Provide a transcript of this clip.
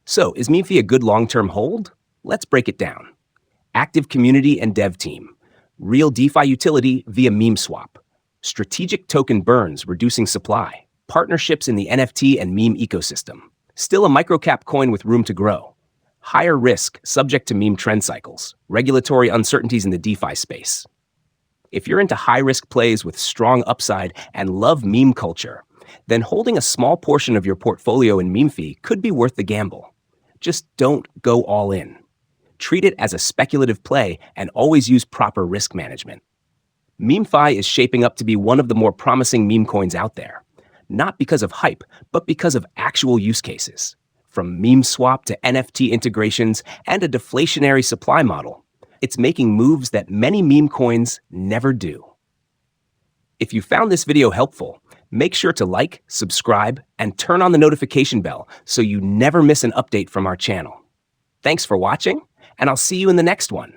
So, is MEMEFI a good long-term hold? Let's break it down. Active community and dev team. Real DeFi utility via meme swap. Strategic token burns, reducing supply. Partnerships in the NFT and meme ecosystem. Still a microcap coin with room to grow. Higher risk, subject to meme trend cycles. Regulatory uncertainties in the DeFi space. If you're into high-risk plays with strong upside and love meme culture, then holding a small portion of your portfolio in MEMEFI could be worth the gamble. Just don't go all in. Treat it as a speculative play and always use proper risk management. MEMEFI is shaping up to be one of the more promising meme coins out there, not because of hype, but because of actual use cases. From meme swap to NFT integrations and a deflationary supply model, it's making moves that many meme coins never do. If you found this video helpful, make sure to like, subscribe, and turn on the notification bell so you never miss an update from our channel. Thanks for watching, and I'll see you in the next one.